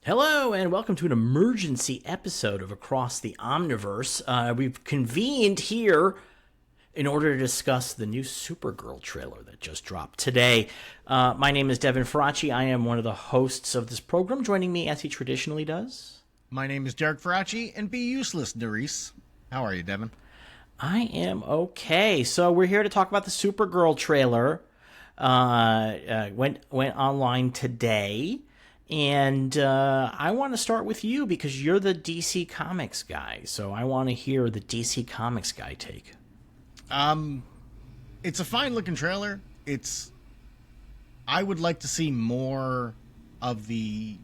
Hello, and welcome to an emergency episode of Across the Omniverse. We've convened here in order to discuss the new Supergirl trailer that just dropped today. My name is Devin Faraci. I am one of the hosts of this program. Joining me, as he traditionally does, My name is Derek Faraci, and be useless, Nerys. How are you, Devin? I am okay. So we're here to talk about the Supergirl trailer. Went online today. And I want to start with you because you're the DC Comics guy. So I want to hear the DC Comics guy take. It's a fine-looking trailer. I would like to see more of the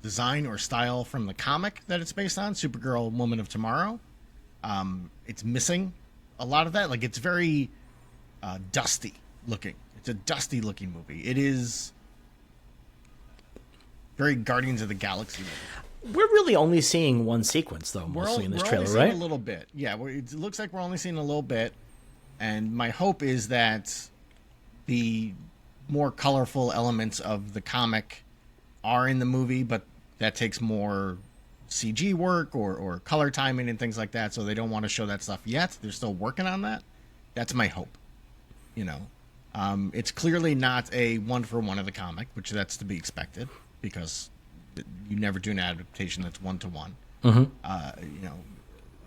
design or style from the comic that it's based on, Supergirl, Woman of Tomorrow. It's missing a lot of that. Like, it's very dusty looking. It's a dusty-looking movie. It is very Guardians of the Galaxy movie. We're really only seeing one sequence, though, mostly in this trailer, only right? Seeing a little bit. Yeah, it looks like we're only seeing a little bit. And my hope is that the more colorful elements of the comic are in the movie, but that takes more CG work or color timing and things like that, so they don't want to show that stuff yet. They're still working on that. That's my hope. It's clearly not a one-for-one of the comic, which that's to be expected, because you never do an adaptation that's one-to-one. Mm-hmm. A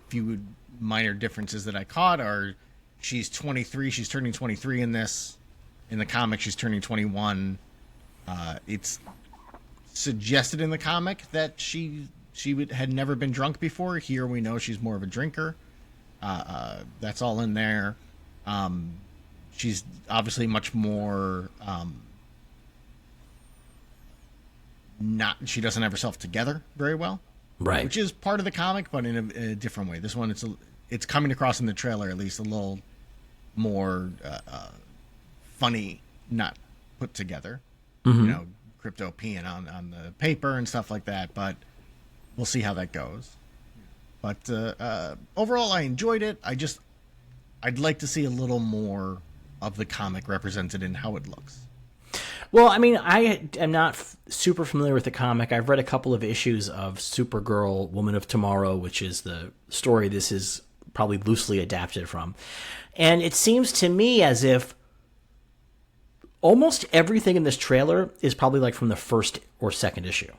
few minor differences that I caught are she's 23, she's turning 23 in this. In the comic, she's turning 21. It's suggested in the comic that she had never been drunk before. Here we know she's more of a drinker. That's all in there. She's obviously much more... she doesn't have herself together very well, Right. which is part of the comic, but in a different way. This one, it's coming across in the trailer at least a little more funny, not put together. Mm-hmm. Crypto peeing on the paper and stuff like that, but we'll see how that goes. But overall, I enjoyed it. I'd like to see a little more of the comic represented in how it looks. Well, I mean, I am not super familiar with the comic. I've read a couple of issues of Supergirl, Woman of Tomorrow, which is the story this is probably loosely adapted from. And it seems to me as if almost everything in this trailer is probably like from the first or second issue.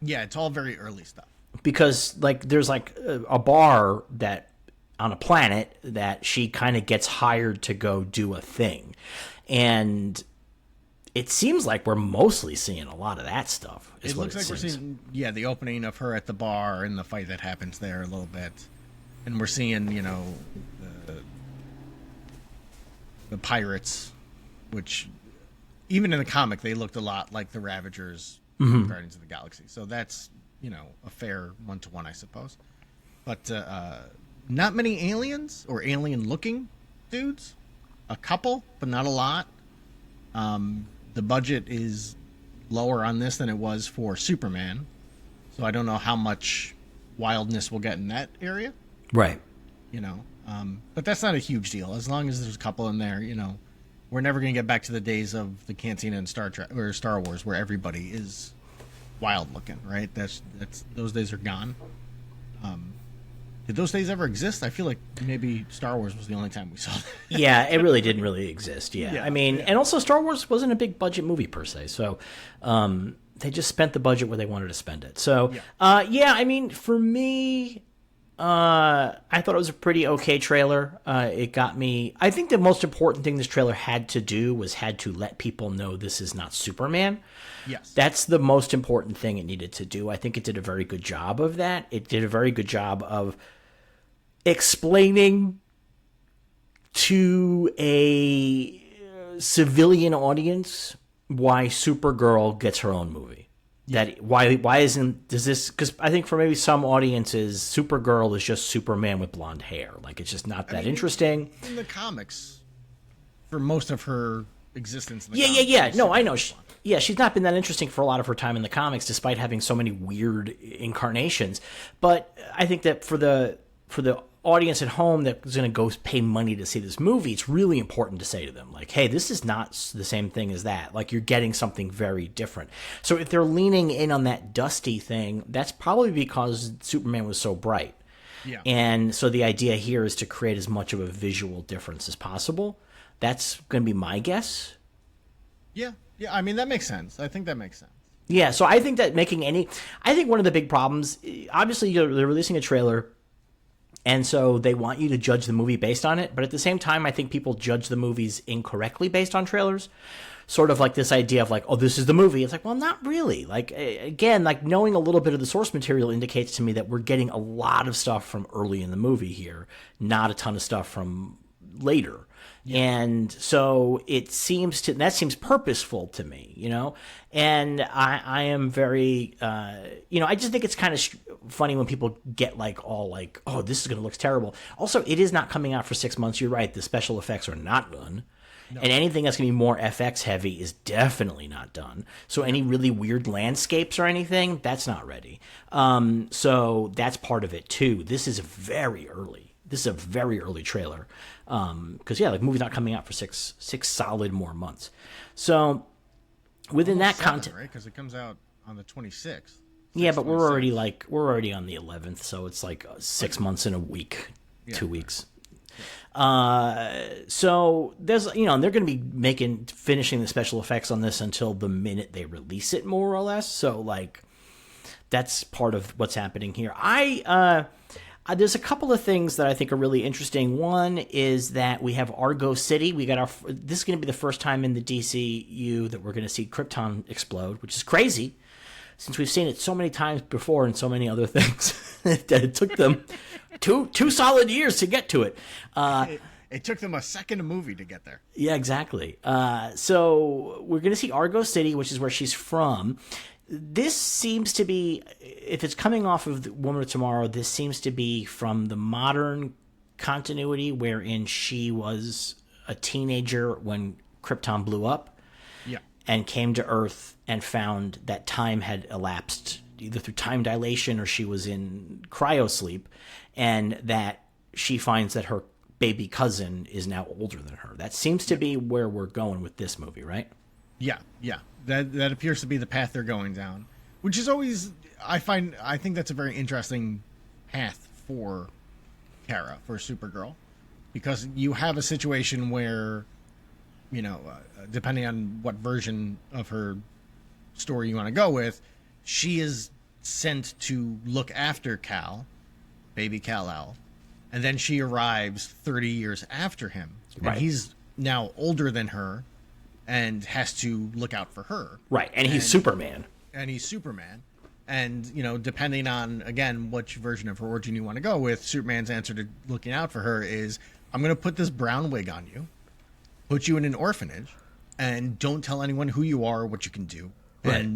Yeah, it's all very early stuff. Because there's a bar that on a planet that she kind of gets hired to go do a thing. And it seems like we're mostly seeing a lot of that stuff. It looks like we're seeing, the opening of her at the bar and the fight that happens there a little bit. And we're seeing, the pirates, which even in the comic, they looked a lot like the Ravagers from Guardians of the Galaxy. So that's, a fair one-to-one, I suppose. But not many aliens or alien-looking dudes. A couple, but not a lot. The budget is lower on this than it was for Superman, so I don't know how much wildness we'll get in that area. Right. But that's not a huge deal as long as there's a couple in there. We're never going to get back to the days of the Cantina and Star Trek or Star Wars where everybody is wild looking, right? That's those days are gone. Did those days ever exist? I feel like maybe Star Wars was the only time we saw that. Yeah, it really didn't really exist. Yeah. I mean, and also Star Wars wasn't a big budget movie per se. So they just spent the budget where they wanted to spend it. So, I mean, for me, I thought it was a pretty okay trailer. It got me. I think the most important thing this trailer had to do was had to let people know this is not Superman. Yes. That's the most important thing it needed to do. I think it did a very good job of that. It did a very good job of explaining to a civilian audience why Supergirl gets her own movie. That why does this, because I think for maybe some audiences Supergirl is just Superman with blonde hair, like it's just not that interesting in the comics for most of her existence in the comics. No, I know she's not been that interesting for a lot of her time in the comics despite having so many weird incarnations, but I think that for the audience at home that's going to go pay money to see this movie, it's really important to say to them, like, hey, this is not the same thing as that. Like, you're getting something very different. So if they're leaning in on that dusty thing, that's probably because Superman was so bright. Yeah. And so the idea here is to create as much of a visual difference as possible. That's going to be my guess. Yeah. I mean, that makes sense. I think that makes sense. Yeah, so I think that I think one of the big problems, obviously they're releasing a trailer, and so they want you to judge the movie based on it, but at the same time, I think people judge the movies incorrectly based on trailers. Sort of like this idea of like, oh, this is the movie. It's like, well, not really. Like, again, like knowing a little bit of the source material indicates to me that we're getting a lot of stuff from early in the movie here, not a ton of stuff from later. Yeah. And so that seems purposeful to me, you know, and I am very, I just think it's kind of funny when people get like all like, oh, this is going to look terrible. Also, it is not coming out for 6 months. You're right. The special effects are not done. No. And anything that's going to be more FX heavy is definitely not done. So any really weird landscapes or anything, that's not ready. So that's part of it too. This is very early. This is a very early trailer. Because the movie's not coming out for six solid more months. So within that content, right? Because it comes out on the 26th. Yeah, but we're already on the 11th, so it's like 6 months in a week, 2 weeks. So there's, they're going to be finishing the special effects on this until the minute they release it, more or less. So like, that's part of what's happening here. There's a couple of things that I think are really interesting. One is that we have Argo City. This is going to be the first time in the DCU that we're going to see Krypton explode, which is crazy, since we've seen it so many times before in so many other things that it took them two solid years to get to it. It took them a second movie to get there. Yeah, exactly. So we're going to see Argo City, which is where she's from. This seems to be, if it's coming off of the Woman of Tomorrow, this seems to be from the modern continuity wherein she was a teenager when Krypton blew up. Yeah. And came to Earth and found that time had elapsed, either through time dilation or she was in cryosleep, and that she finds that her baby cousin is now older than her. That seems to be where we're going with this movie, right? Yeah. That appears to be the path they're going down, which is always, I think that's a very interesting path for Kara, for Supergirl, because you have a situation where, depending on what version of her story you want to go with, she is sent to look after baby Kal-El, and then she arrives 30 years after him, right. And he's now older than her and has to look out for her. Right, and he's Superman. And, depending on, again, which version of her origin you want to go with, Superman's answer to looking out for her is, I'm going to put this brown wig on you, put you in an orphanage, and don't tell anyone who you are or what you can do. Right.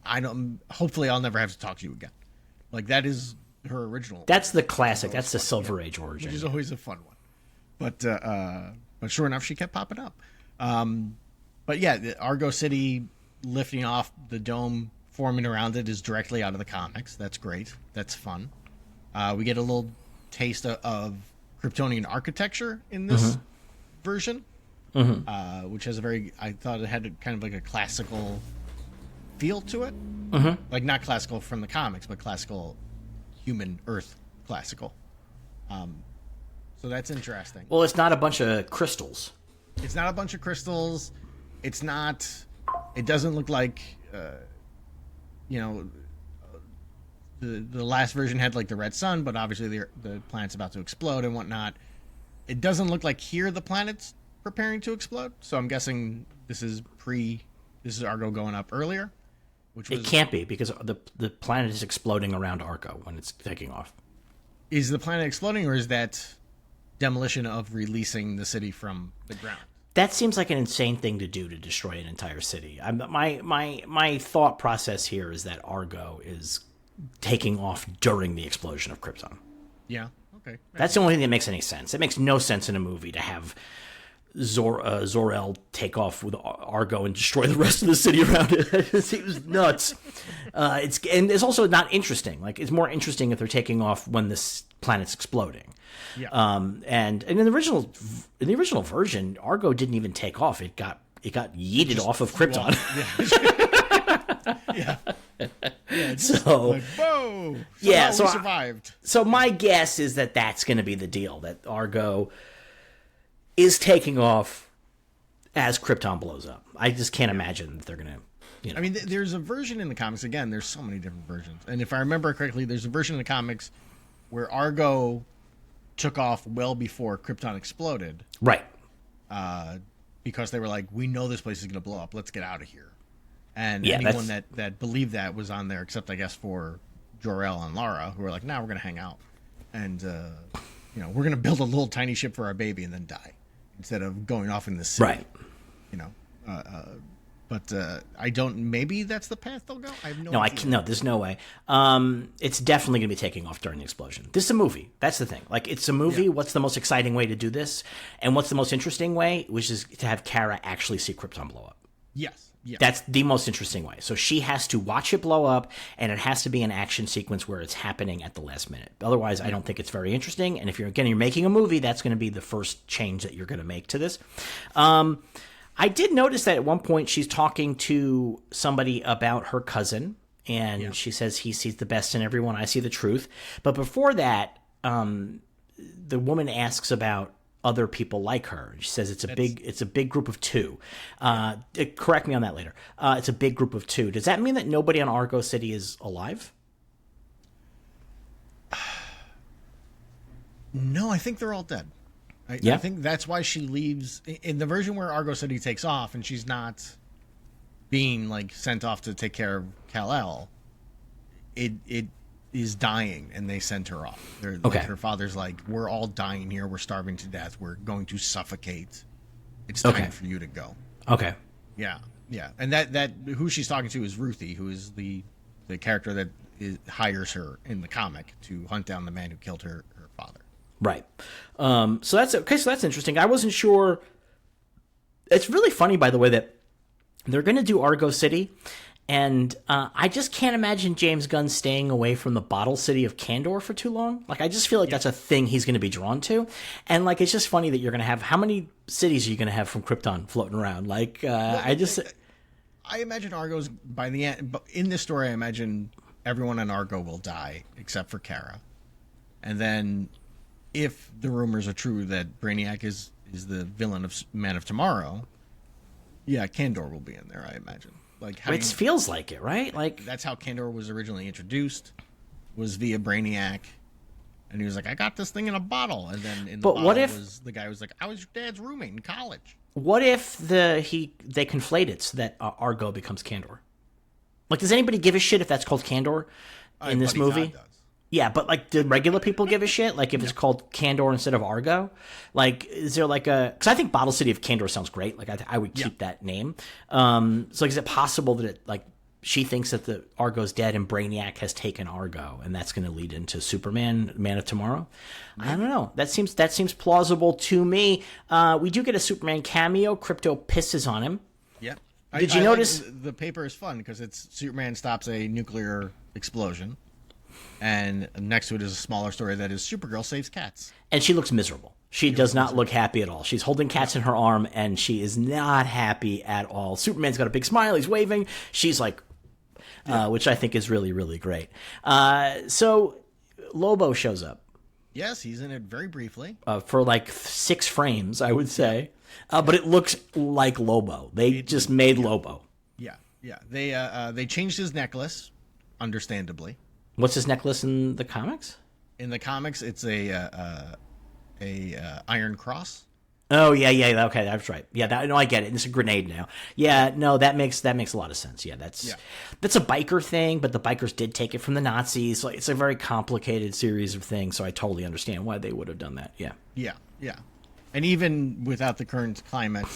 And hopefully I'll never have to talk to you again. Like, that is her original. That's the classic. That's the Silver Age origin. Which is always a fun one. But sure enough, she kept popping up. But yeah, the Argo City lifting off the dome, forming around it, is directly out of the comics. That's great. That's fun. We get a little taste of Kryptonian architecture in this version, which has I thought it had kind of like a classical feel to it. Like not classical from the comics, but classical human Earth classical. So that's interesting. Well, it's not a bunch of crystals. It's not a bunch of crystals. It doesn't look like, the last version had like the red sun, but obviously the planet's about to explode and whatnot. It doesn't look like here the planet's preparing to explode. So I'm guessing this is Argo going up earlier. It can't be, because the planet is exploding around Argo when it's taking off. Is the planet exploding, or is that demolition of releasing the city from the ground? That seems like an insane thing to do, to destroy an entire city. My thought process here is that Argo is taking off during the explosion of Krypton. Yeah, okay. That's the only thing that makes any sense. It makes no sense in a movie to have Zor-El take off with Argo and destroy the rest of the city around it. It seems nuts. it's also not interesting. Like, it's more interesting if they're taking off when this planet's exploding. Yeah. And in the original version, Argo didn't even take off. It got yeeted off of Krypton. Yeah. So like, whoa! Yeah, so we survived. So my guess is that that's going to be the deal. That Argo is taking off as Krypton blows up. I just can't imagine that they're going to. I mean, there's a version in the comics. Again, there's so many different versions, and if I remember correctly, there's a version in the comics where Argo took off well before Krypton exploded. Right. Because they were like, we know this place is going to blow up. Let's get out of here. And Yeah, anyone that believed that was on there, except I guess for Jor-El and Lara, who were like, "Nah, we're going to hang out, and we're going to build a little tiny ship for our baby and then die instead of going off in the city." Right. But I don't. Maybe that's the path they'll go. I have No, idea. no, there's no way. It's definitely going to be taking off during the explosion. This is a movie. That's the thing. Like, it's a movie. Yeah. What's the most exciting way to do this? And what's the most interesting way? Which is to have Kara actually see Krypton blow up. Yes. Yeah. That's the most interesting way. So she has to watch it blow up, and it has to be an action sequence where it's happening at the last minute. Otherwise, I don't think it's very interesting. And if you're making a movie, that's going to be the first change that you're going to make to this. I did notice that at one point she's talking to somebody about her cousin, and she says he sees the best in everyone. I see the truth. But before that, the woman asks about other people like her. She says it's a big group of two. Correct me on that later. It's a big group of two. Does that mean that nobody on Argo City is alive? No, I think they're all dead. I think that's why she leaves in the version where Argo City takes off and she's not being like sent off to take care of Kal-El. It is dying and they send her off. Like, her father's like, we're all dying here. We're starving to death. We're going to suffocate. It's time for you to go. Okay. Yeah. Yeah. And that who she's talking to is Ruthie, who is the character that hires her in the comic to hunt down the man who killed her father. Right. So that's okay. So that's interesting. I wasn't sure. It's really funny, by the way, that they're going to do Argo City, and I just can't imagine James Gunn staying away from the bottle city of Kandor for too long. Like, I just feel like that's a thing he's going to be drawn to, and like, it's just funny that you're going to have how many cities are you going to have from Krypton floating around? Like, I imagine Argo's by the end. But in this story, I imagine everyone on Argo will die except for Kara, and then, if the rumors are true that Brainiac is the villain of Man of Tomorrow, Kandor will be in there, I imagine. Like, it feels like it, right? Like, that's how Kandor was originally introduced, was via Brainiac, and he was like, "I got this thing in a bottle," and then in the bottle the guy was like, "I was your dad's roommate in college." What if they conflate it so that Argo becomes Kandor? Like, does anybody give a shit if that's called Kandor in this movie? Todd does. Yeah, but like, do regular people give a shit? Like, if it's called Kandor instead of Argo? Like, is there like because I think Bottle City of Kandor sounds great. Like, I would keep that name. So like, is it possible that she thinks that the Argo's dead and Brainiac has taken Argo, and that's going to lead into Superman, Man of Tomorrow? Maybe. I don't know. That seems plausible to me. We do get a Superman cameo. Crypto pisses on him. Yep. Did you notice the paper is fun because it's Superman stops a nuclear explosion. And next to it is a smaller story that is Supergirl saves cats. And she looks miserable. She does not look happy at all. She's holding cats in her arm, and she is not happy at all. Superman's got a big smile. He's waving. She's like, which I think is really, really great. So Lobo shows up. Yes, he's in it very briefly. For like 6 frames, I would say. But it looks like Lobo. They just made Lobo. Yeah. They changed his necklace, understandably. What's his necklace in the comics? In the comics, it's a iron cross. Oh yeah. Okay, that's right. Yeah, I get it. It's a grenade now. Yeah, no, that makes a lot of sense. Yeah, that's a biker thing, but the bikers did take it from the Nazis. So it's a very complicated series of things. So I totally understand why they would have done that. Yeah. And even without the current climate,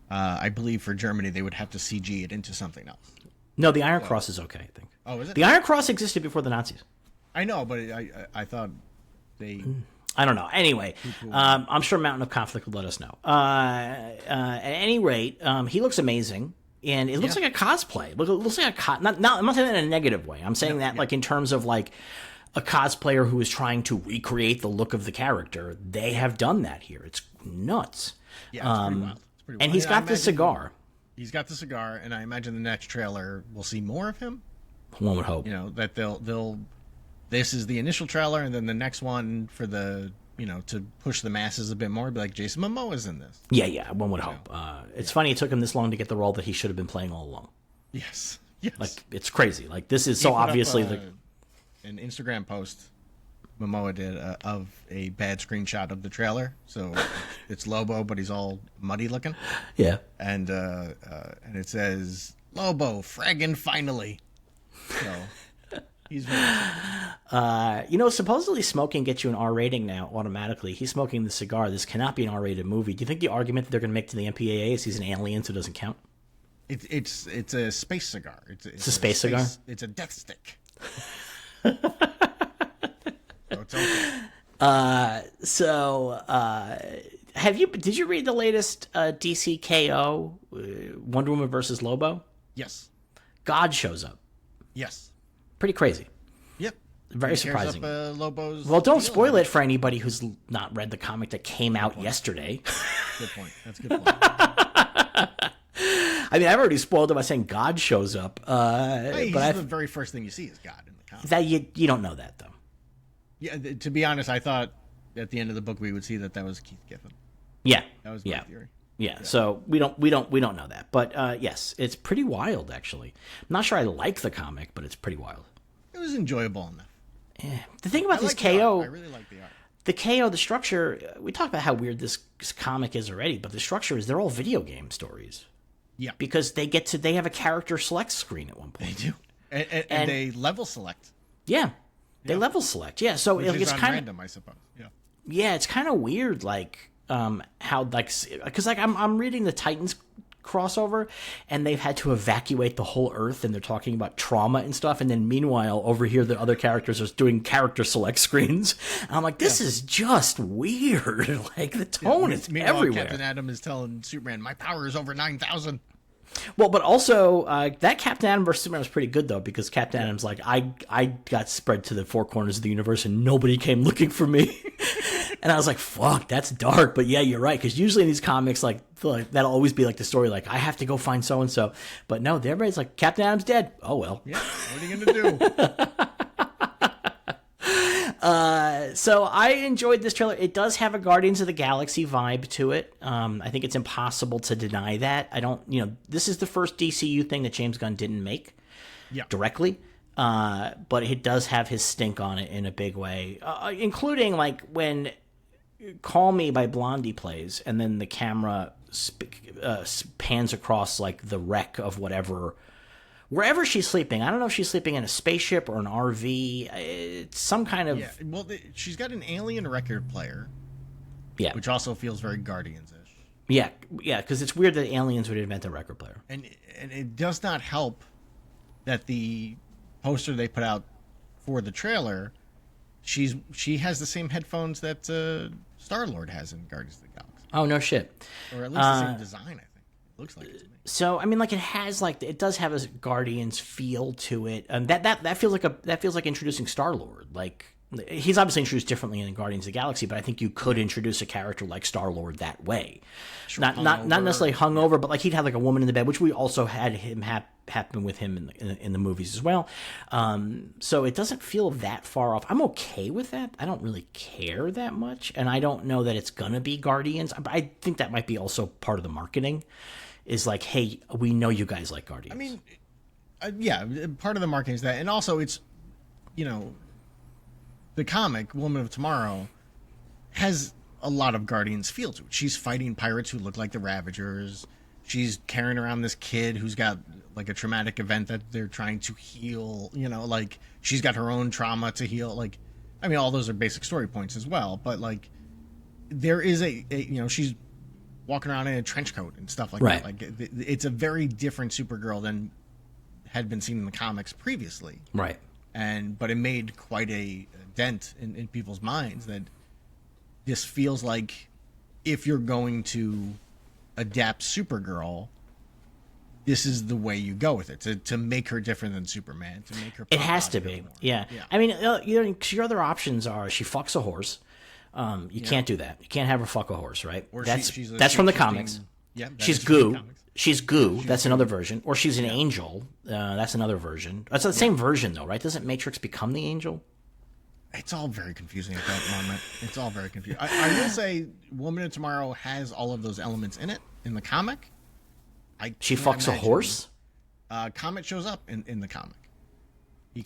I believe for Germany they would have to CG it into something else. No, the Iron Cross is okay, I think. Oh, is it? The Iron Cross existed before the Nazis. I know, but I thought they... I don't know. Anyway, I'm sure Mountain of Conflict will let us know. At any rate, he looks amazing. and it looks like a cosplay. It looks like not. I'm not saying that in a negative way. I'm saying that like in terms of like a cosplayer who is trying to recreate the look of the character. They have done that here. It's nuts. Yeah, it's pretty wild. It's pretty wild. And he's got the cigar. He's got the cigar, and I imagine the next trailer we'll see more of him. One would hope. You know, that they'll this is the initial trailer, and then the next one for the, you know, to push the masses a bit more, be like, Jason Momoa's in this. Yeah, one would hope. It's funny it took him this long to get the role that he should have been playing all along. Yes. Like, it's crazy. Like, this is so obviously an Instagram post Momoa did of a bad screenshot of the trailer. So it's Lobo, but he's all muddy looking. Yeah. And it says, Lobo, fragging finally. So he's very you know, supposedly smoking gets you an R rating now automatically. He's smoking the cigar. This cannot be an R-rated movie. Do you think the argument that they're going to make to the MPAA is he's an alien, so it doesn't count? It's a space cigar. It's a space cigar? It's a death stick. So it's okay. Did you read the latest DC KO Wonder Woman versus Lobo? Yes. God shows up. Yes. Pretty crazy. Yep. Very surprising. Lobo's don't spoil it for anybody who's not read the comic that came out yesterday. Good point. That's a good point. I mean, I've already spoiled it by saying God shows up. But the very first thing you see is God in the comic. That you don't know that though. Yeah, to be honest, I thought at the end of the book we would see that was Keith Giffen. Yeah, that was my theory. Yeah, so we don't know that, but yes, it's pretty wild actually. I'm not sure I like the comic, but it's pretty wild. It was enjoyable enough. The thing about this KO, I really like the art. The KO, the structure. We talked about how weird this comic is already, but the structure is they're all video game stories. Yeah, because they have a character select screen at one point. They do, and they level select. Yeah, they level select. Yeah, so it's kind of random, I suppose. Yeah, it's kind of weird, like how like because like I'm reading the Titans crossover, and they've had to evacuate the whole Earth, and they're talking about trauma and stuff, and then meanwhile over here the other characters are doing character select screens. And I'm like, this is just weird. Like the tone is everywhere. Captain Adam is telling Superman, "My power is over 9,000." Well, but also that Captain Adam versus Superman was pretty good though, because Captain Adam's like, I got spread to the four corners of the universe and nobody came looking for me. And I was like, fuck, that's dark. But yeah, you're right, because usually in these comics, like that'll always be like the story, like I have to go find so and so. But no, everybody's like, Captain Adam's dead. Oh well. Yeah, what are you gonna do? So I enjoyed this trailer. It does have a Guardians of the Galaxy vibe to it. I think it's impossible to deny that. This is the first DCU thing that James Gunn didn't make directly. But it does have his stink on it in a big way, including like when Call Me by Blondie plays, and then the camera pans across like the wreck of wherever she's sleeping. I don't know if she's sleeping in a spaceship or an RV. It's some kind of... Yeah, well, she's got an alien record player. Yeah. Which also feels very Guardians-ish. Yeah, because it's weird that aliens would invent a record player. And it does not help that the poster they put out for the trailer, she has the same headphones that Star-Lord has in Guardians of the Galaxy. Oh, no shit. Or at least the same design, I think. Looks like it to me. So I mean, like it does have a Guardians feel to it. That feels like introducing Star-Lord. Like he's obviously introduced differently in Guardians of the Galaxy, but I think you could introduce a character like Star-Lord that way. Sure, not necessarily hungover, but like he'd have like a woman in the bed, which we also had him happen with him in the movies as well. So it doesn't feel that far off. I'm okay with that. I don't really care that much, and I don't know that it's gonna be Guardians. I think that might be also part of the marketing. Is like, hey, we know you guys like Guardians. I mean, yeah, part of the marketing is that, and also it's, the comic Woman of Tomorrow has a lot of Guardians feel to it. She's fighting pirates who look like the Ravagers. She's carrying around this kid who's got like a traumatic event that they're trying to heal. Like she's got her own trauma to heal. Like, I mean, all those are basic story points as well. But like, there is she's walking around in a trench coat and stuff like that. Like it's a very different Supergirl than had been seen in the comics previously. Right. But it made quite a dent in people's minds that this feels like if you're going to adapt Supergirl, this is the way you go with it to make her different than Superman, to make her. It has to be, yeah. I mean, your other options are she fucks a horse. You can't do that. You can't have her fuck a horse, right? Or that's from the comics. She's goo. She's goo. That's another version. Or she's an angel. That's another version. That's the same version, though, right? Doesn't Matrix become the angel? It's all very confusing at that moment. It's all very confusing. I will say, Woman of Tomorrow has all of those elements in it in the comic. She fucks a horse? Comet shows up in the comic.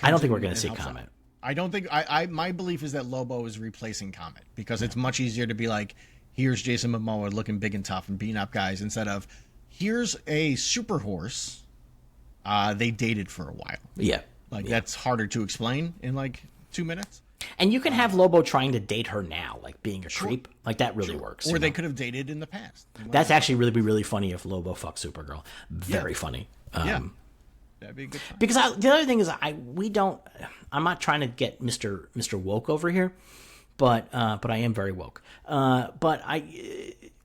I don't think we're going to see Comet. I don't think. My belief is that Lobo is replacing Comet because it's much easier to be like, here's Jason Momoa looking big and tough and beating up guys instead of, here's a super horse. They dated for a while. Yeah. That's harder to explain in 2 minutes. And you can have Lobo trying to date her now, being a creep. That really works. Or they could have dated in the past. That's actually really funny if Lobo fucks Supergirl. Very funny. That'd be a good time. Because the other thing is, I'm not trying to get Mr. Woke over here, but I am very woke.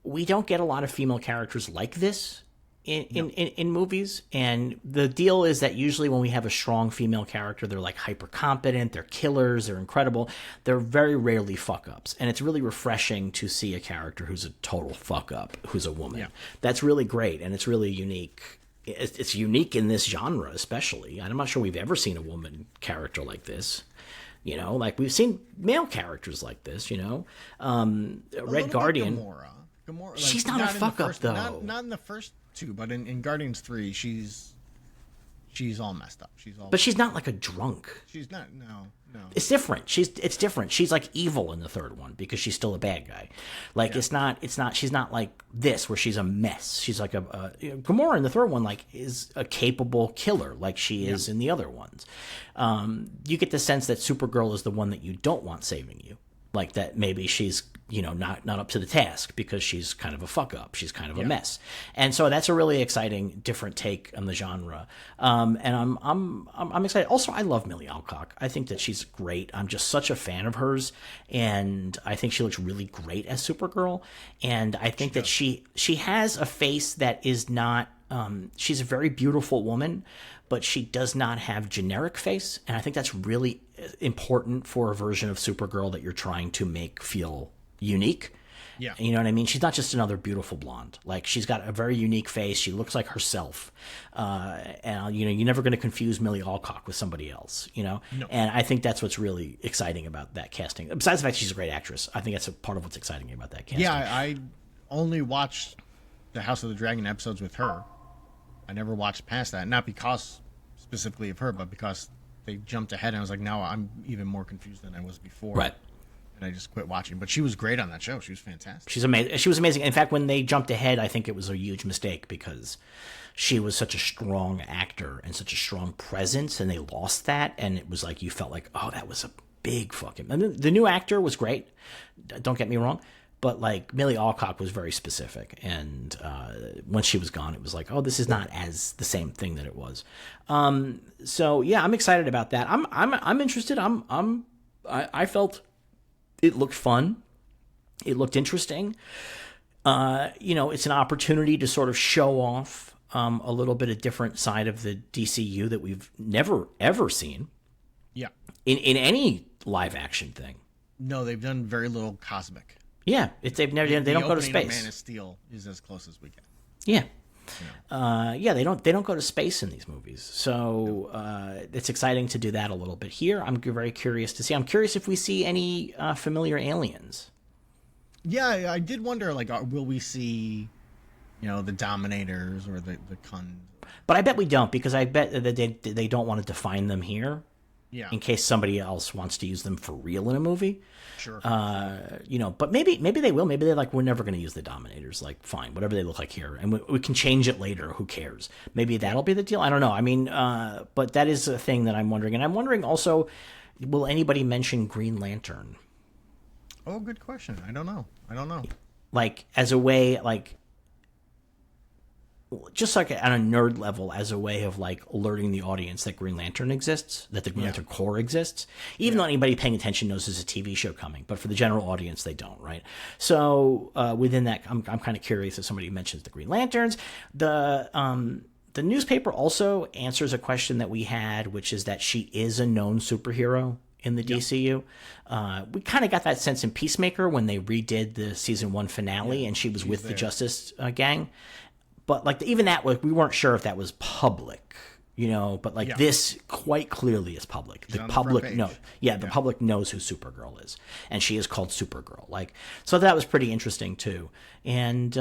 We don't get a lot of female characters like this in movies, and the deal is that usually when we have a strong female character, they're hyper competent, they're killers, they're incredible. They're very rarely fuck ups, and it's really refreshing to see a character who's a total fuck up, who's a woman. That's really great, and it's really unique. It's unique in this genre, especially. I'm not sure we've ever seen a woman character like this. We've seen male characters like this. Red Guardian. Gamora, she's not a fuck up though. Not in the first two, but in Guardians 3, she's all messed up. But she's not a drunk. She's not. No. It's different. It's different. She's evil in the third one because she's still a bad guy. It's not. She's not like this where she's a mess. She's Gamora in the third one is a capable killer like she is in the other ones. You get the sense that Supergirl is the one that you don't want saving you. That maybe she's not up to the task because she's kind of a fuck up. She's kind of a mess, and so that's a really exciting, different take on the genre. And I'm excited. Also, I love Millie Alcock. I think that she's great. I'm just such a fan of hers, and I think she looks really great as Supergirl. And I think that she has a face that is not. She's a very beautiful woman, but she does not have generic face, and I think that's really important for a version of Supergirl that you're trying to make feel unique. Yeah. You know what I mean? She's not just another beautiful blonde. She's got a very unique face. She looks like herself. And you're never going to confuse Millie Alcock with somebody else, No. And I think that's what's really exciting about that casting. Besides the fact she's a great actress, I think that's a part of what's exciting about that casting. Yeah, I only watched the House of the Dragon episodes with her. I never watched past that, not because specifically of her, but because they jumped ahead, and I was like, now I'm even more confused than I was before. Right. And I just quit watching. But she was great on that show. She was fantastic. She's amazing. She was amazing. In fact, when they jumped ahead, I think it was a huge mistake because she was such a strong actor and such a strong presence, and they lost that, and it was you felt oh, that was a big fucking... I mean, the new actor was great. Don't get me wrong. But Millie Alcock was very specific, and once she was gone, it was oh, this is not as the same thing that it was. So yeah, I'm excited about that. I'm interested. I felt it looked fun. It looked interesting. It's an opportunity to sort of show off a little bit of different side of the DCU that we've never ever seen. Yeah. In any live action thing. No, they've done very little cosmic. Yeah, they've never. They don't go to space. Man of Steel is as close as we get. Yeah, they don't go to space in these movies, so it's exciting to do that a little bit here. I'm very curious to see. I'm curious if we see any familiar aliens. Yeah, I did wonder. Will we see, the Dominators or the Khund? But I bet we don't, because I bet that they don't want to define them here. Yeah. In case somebody else wants to use them for real in a movie. Sure. But maybe they will. Maybe they're we're never going to use the Dominators. Fine, whatever they look like here, and we can change it later. Who cares? Maybe that'll be the deal. I don't know. I mean, but that is a thing that I'm wondering, and I'm wondering also, will anybody mention Green Lantern? Oh, good question. I don't know. As a way, just on a nerd level, as a way of alerting the audience that Green Lantern exists, that the Green Lantern Corps exists, even though anybody paying attention knows there's a TV show coming, but for the general audience, they don't, right? So within that, I'm kind of curious if somebody mentions the Green Lanterns. The The newspaper also answers a question that we had, which is that she is a known superhero in the DCU. We kind of got that sense in Peacemaker when they redid the season 1 finale, and she was with the Justice Gang. But like even that, like, we weren't sure if that was public, you know. But like this, quite clearly is public. The public knows. Yeah, the public knows who Supergirl is, and she is called Supergirl. Like, so that was pretty interesting too. And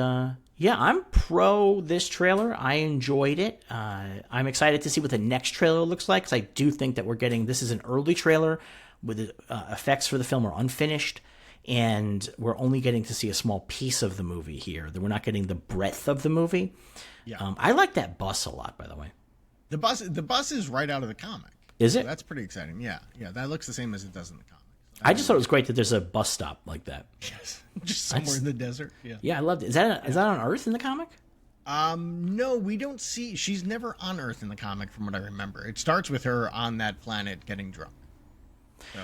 yeah, I'm pro this trailer. I enjoyed it. I'm excited to see what the next trailer looks like, because I do think that we're getting, this is an early trailer with the effects for the film are unfinished, and we're only getting to see a small piece of the movie here. We're not getting the breadth of the movie. Yeah. I like that bus a lot, by the way. The bus is right out of the comic. Is it? So that's pretty exciting. Yeah, that looks the same as it does in the comic. I just thought it was great that there's a bus stop like that. Yes, just somewhere in the desert. Yeah, I loved it. Is that on Earth in the comic? No, we don't see. She's never on Earth in the comic, from what I remember. It starts with her on that planet getting drunk.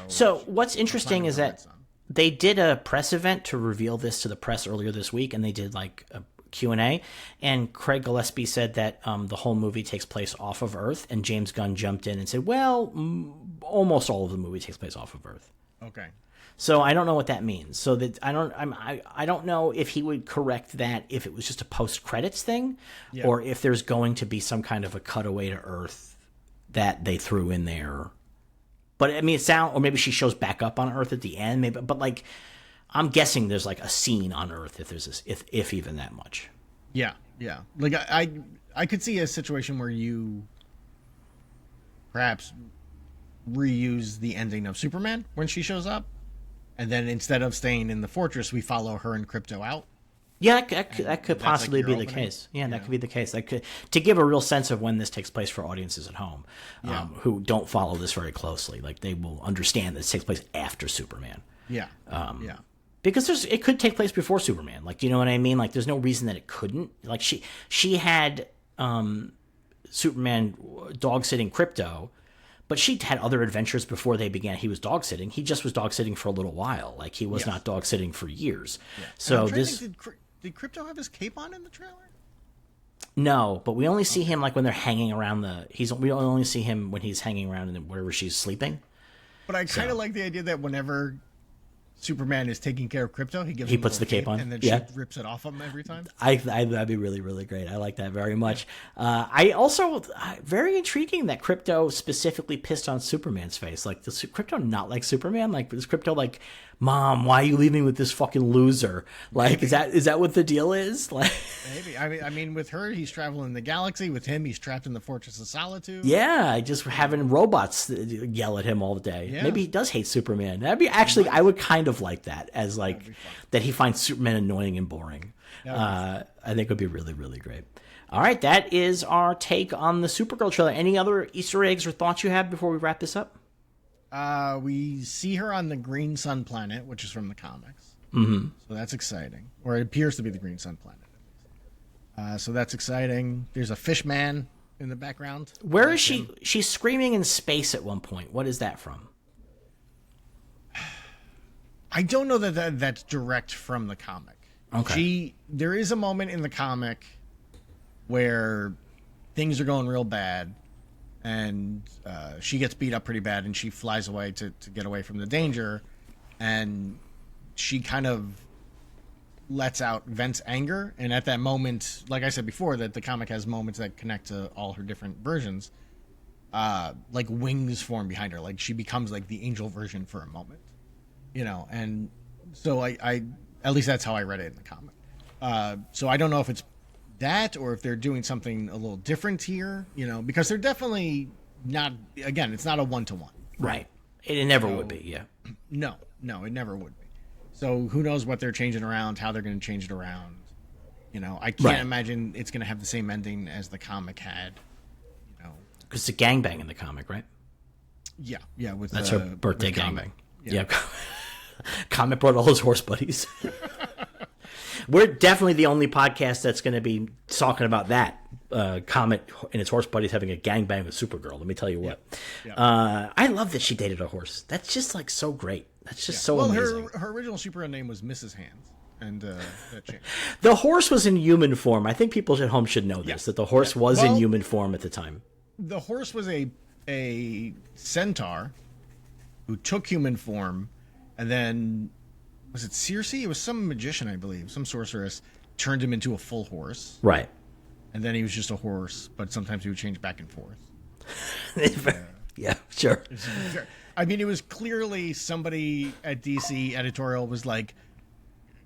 So what's interesting is that they did a press event to reveal this to the press earlier this week, and they did like a Q&A, and Craig Gillespie said that the whole movie takes place off of Earth, and James Gunn jumped in and said, well, almost all of the movie takes place off of Earth. Okay. So I don't know what that means. So that I don't know if he would correct that if it was just a post-credits thing, or if there's going to be some kind of a cutaway to Earth that they threw in there. But I mean, or maybe she shows back up on Earth at the end. Maybe, but like, I'm guessing there's like a scene on Earth if there's if even that much. Yeah. Like I could see a situation where you perhaps reuse the ending of Superman when she shows up, and then instead of staying in the fortress, we follow her and Krypto out. Yeah, that could possibly be the case. Yeah, that could be the case. That could, to give a real sense of when this takes place for audiences at home, who don't follow this very closely. Like, they will understand that this takes place after Superman. Yeah. Because it could take place before Superman. Like, do you know what I mean? Like, there's no reason that it couldn't. Like, she had Superman dog sitting Krypto, but she had other adventures before they began. He was dog sitting. He just was dog sitting for a little while. Like, he was not dog sitting for years. Yeah. So did Krypto have his cape on in the trailer? No, but we only see him like when they're hanging around we only see him when he's hanging around wherever she's sleeping. But I kind of like the idea that whenever Superman is taking care of Krypto, he puts the cape on, and then she rips it off him every time. That'd be really, really great. I like that very much. I also very intriguing that Krypto specifically pissed on Superman's face. Like, does Krypto not like Superman? Like, is Krypto like, Mom, why are you leaving with this fucking loser? Like, is that what the deal is? Like, maybe. I mean, with her, he's traveling the galaxy. With him, he's trapped in the Fortress of Solitude. Yeah, just having robots yell at him all day. Yeah. Maybe he does hate Superman. That'd be actually, I would kind of like that, as like that he finds Superman annoying and boring. I think it would be really, really great. All right, that is our take on the Supergirl trailer. Any other Easter eggs or thoughts you have before we wrap this up? We see her on the Green Sun planet, which is from the comics. Mm-hmm. So that's exciting. Or it appears to be the Green Sun planet. So that's exciting. There's a fish man in the background. Where is she? She's screaming in space at one point. What is that from? I don't know that's direct from the comic. Okay. There is a moment in the comic where things are going real bad, and she gets beat up pretty bad, and she flies away to get away from the danger, and she kind of vents anger, and at that moment, like I said before, that the comic has moments that connect to all her different versions, like wings form behind her, like she becomes like the angel version for a moment, you know, and so I at least that's how I read it in the comic. So I don't know if it's that or if they're doing something a little different here, you know, because they're definitely not, again, it's not a one-to-one. Right. It never would be, yeah. No, it never would be. So who knows what they're changing around, how they're going to change it around. You know, I can't imagine it's going to have the same ending as the comic had, you know. Because it's a gangbang in the comic, right? Yeah. That's her birthday gangbang. Yeah. Comet brought all his horse buddies. We're definitely the only podcast that's going to be talking about that. Comet and its horse buddies having a gangbang with Supergirl. Let me tell you what. Yeah. I love that she dated a horse. That's just like so great. That's just so amazing. Her original superhero name was Mrs. Hands. and that changed. The horse was in human form. I think people at home should know this, that the horse was in human form at the time. The horse was a centaur who took human form, and then, was it Circe? It was some magician, I believe, some sorceress, turned him into a full horse. Right. And then he was just a horse, but sometimes he would change back and forth. Yeah, sure. I mean, it was clearly somebody at DC editorial was like,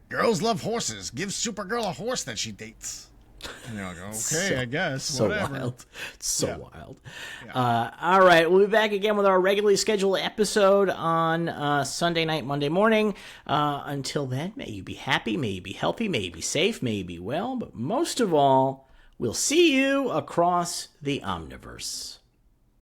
girls love horses. Give Supergirl a horse that she dates. And they're like, okay, I guess. So whatever. wild. Wild. Yeah. All right. We'll be back again with our regularly scheduled episode on Sunday night, Monday morning. Until then, may you be happy, may you be healthy, may you be safe, may you be well. But most of all, we'll see you across the Omniverse.